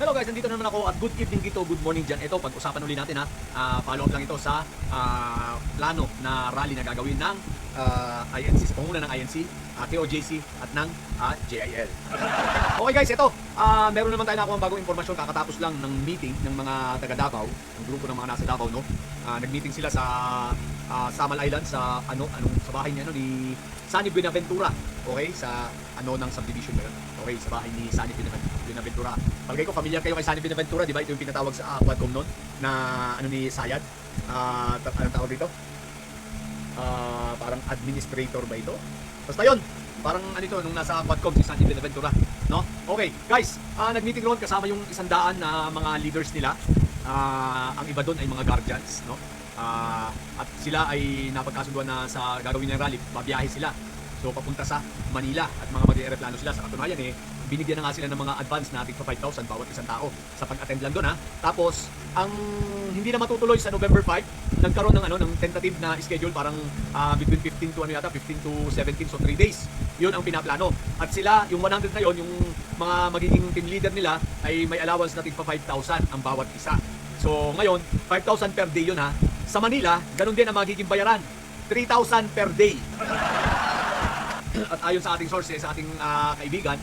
Hello guys, nandito naman ako at good evening dito, good morning dyan. Ito, pag-usapan ulit natin ha. Follow up lang ito sa plano na rally na gagawin ng INC, sa panguna ng INC, KOJC at ng JIL. Okay guys, ito, meron naman tayo na ako ng bagong impormasyon. Kakatapos lang ng meeting ng mga taga Davao, ng grupo ng mga nasa Davao, no? Nag-meeting sila sa Samal Island, sa sa bahay niya, ni Sunny Buenaventura. Okay, sa ng subdivision na yun. Okay, sa bahay ni Sunny Buenaventura. Palagay ko familiar kayo kay Sunny Buenaventura, di ba? Ito yung pinatawag sa Quadcom noon na ni Sayad. Anong tawag dito? Parang administrator ba ito? Basta yun, parang ito nung nasa Quadcom si Sunny Buenaventura, no? Okay, guys, nag-meeting roon kasama yung 100 na mga leaders nila. Ang iba doon ay mga guardians, no? At sila ay napagkasunduan na sa gagawin ng rally, babiyahe sila. So papunta sa Manila at mga mag-ereplano sila. Sa katunayan binigyan na nga sila ng mga advance na tig 5,000 bawat isang tao sa pag-attend lang doon ha. Tapos ang hindi na matutuloy sa November 5, nagkaroon ng ng tentative na schedule, parang between 15 to 15 to 17, so 3 days. 'Yun ang pinaplano. At sila, yung 100 na 'yon, yung mga magiging team leader nila ay may allowance na tig 5,000 ang bawat isa. So ngayon, 5,000 per day 'yun ha. Sa Manila, ganun din ang magiging bayaran. 3,000 per day. At ayon sa ating sources, sa ating kaibigan,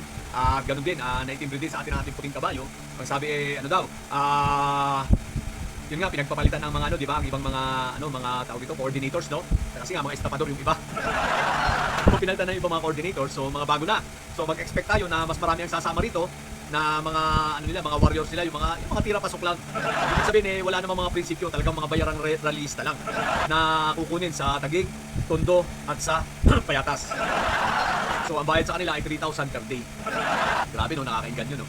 ganun din, naitimbre din sa ating puting kabayo. Ang sabi daw, yun nga, pinagpapalitan ng mga di ba, ang ibang mga mga tawag dito, coordinators, no? Kasi nga mga estapador yung iba. So pinalitan na yung ibang mga coordinators, so mga bago na. So mag-expect tayo na mas marami ang sasama rito na mga mga warriors nila, yung mga tira pasok lang. Ibig sabihin wala namang mga prinsipyo, talagang mga bayarang realista lang na kukunin sa Taguig, Tondo at sa Payatas. So ang bayad sa kanila ay 3,000 per day. Grabe no, nakakainggan yun no.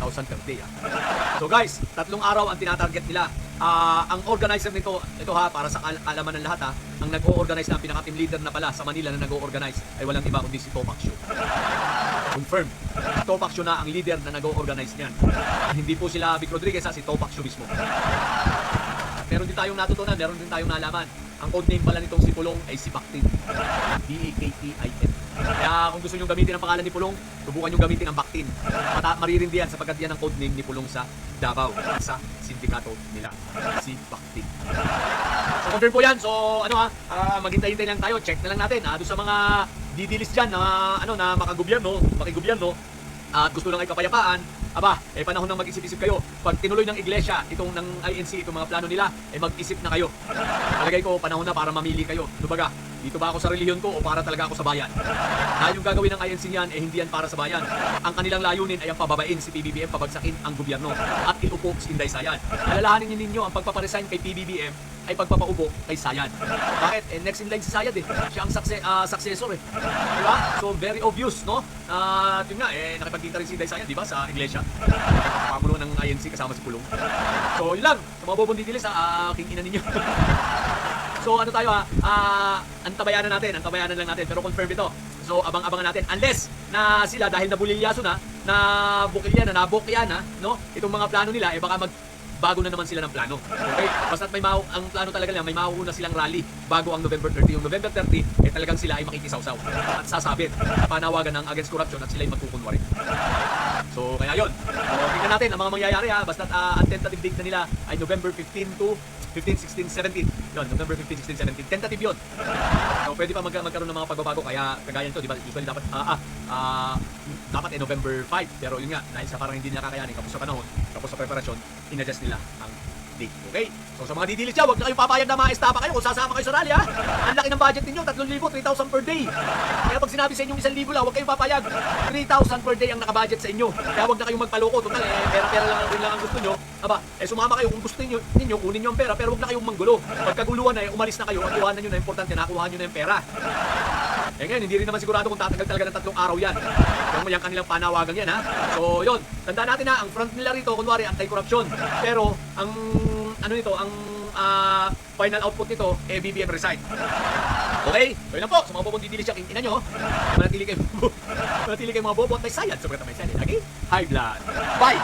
3,000 per day. So guys, 3 araw ang tinatarget nila. Ang organizer nito, ito para sa alaman ng lahat ang nag-o-organize na pinaka-team leader na pala sa Manila na nag-o-organize ay walang iba kundi si Topak Show. Confirm. Topak Show na ang leader na nag-o-organize niyan. Hindi po sila Vic Rodriguez, si Topak Show mismo. Meron din tayong natutunan, meron din tayong nalaman. Ang codename pala nitong si Pulong ay si Baktin. Baktin. Kaya kung gusto nyo gamitin ang pangalan ni Pulong, subukan nyo gamitin ang Baktin. Maririndi yan sapagkat yan ang codename ni Pulong sa Davao, sa sindikato nila, si Baktin. So confirm po yan. So maghintay-hintay lang tayo, check na lang natin doon sa mga didilis dyan na makigubyerno at gusto lang ay kapayapaan. Panahon ng mag-isip-isip kayo. Pag tinuloy ng iglesia itong ng INC, itong mga plano nila, mag-isip na kayo. Palagay ko panahon na para mamili kayo. Kumbaga, dito ba ako sa relihiyon ko o para talaga ako sa bayan? Dahil yung gagawin ng INC niyan hindi yan para sa bayan. Ang kanilang layunin ay ang pababain si PBBM, pabagsakin ang gobyerno at iupo si Inday Sayad. Alalahanin ninyo ang pagpaparesign kay PBBM ay pagpapaupo kay Sayad. Bakit? Next in line si Sayad Siya ang successor Diba? So very obvious, no? Yun nga, nakipagkita rin si Inday Sayad, diba? Sa iglesia. Pamulo ng INC kasama si Pulong. So yun lang. Sa mga bubundidilis, king ina ninyo. So tayo antabayanan lang natin, pero confirm ito. So abang-abangan natin unless na sila dahil nabulilyaso na bukyan na, no? Itong mga plano nila baka bago na naman sila ng plano. Okay? Basta't ang plano talaga nila, may mauuna silang rally bago ang November 30. Yung November 30, talagang sila ay makikisawsaw at sasabit panawagan ng against corruption at sila ay magkukunwari. So kaya yun. So tingnan natin ang mga mangyayari basta't ang tentative date na nila ay November 15 to 15, 16, 17. Yun, November 15, 16, 17. Tentative yun. So pwede pa magkaroon ng mga pagbabago, kaya kagaya nito, di ba? Usually dapat November 5. Pero yun nga, dahil sa parang hindi nila kakayanin, kapos sa panahon, kapos sa preparasyon, in-adjust nila ang date. Okay? So sa mga didilis dyan, huwag na kayong papayag na maestapa kayo kung sasama kayo sa rally Ang laki ng budget ninyo, 3,000, 3,000 per day. Kaya pag sinabi sa inyong 1,000 lang, huwag kayong papayag. 3,000 per day ang nakabudget sa inyo. Kaya huwag na kayong magpaloko. Total, pera-pera lang ang gusto nyo. Sumama kayo kung gusto ninyo, kunin nyo ang pera, pero huwag na kayong manggulo. Pagkaguluhan umalis na kayo at iwanan nyo na importante, nakuha nyo na yung pera. Ngayon, hindi rin naman sigurado kung tatagal talaga ng 3 araw yan. Yung kanilang panawagan yan So yun, tandaan natin ang front nila rito, kunwari anti-corruption. Pero ang final output nito, BBM resign. Okay? So yun lang po, sa mga bobong didilis siya, ina nyo, manatili kayo mga bobo at may sayad. Sobrang may sayad. Okay? High blood. Bye!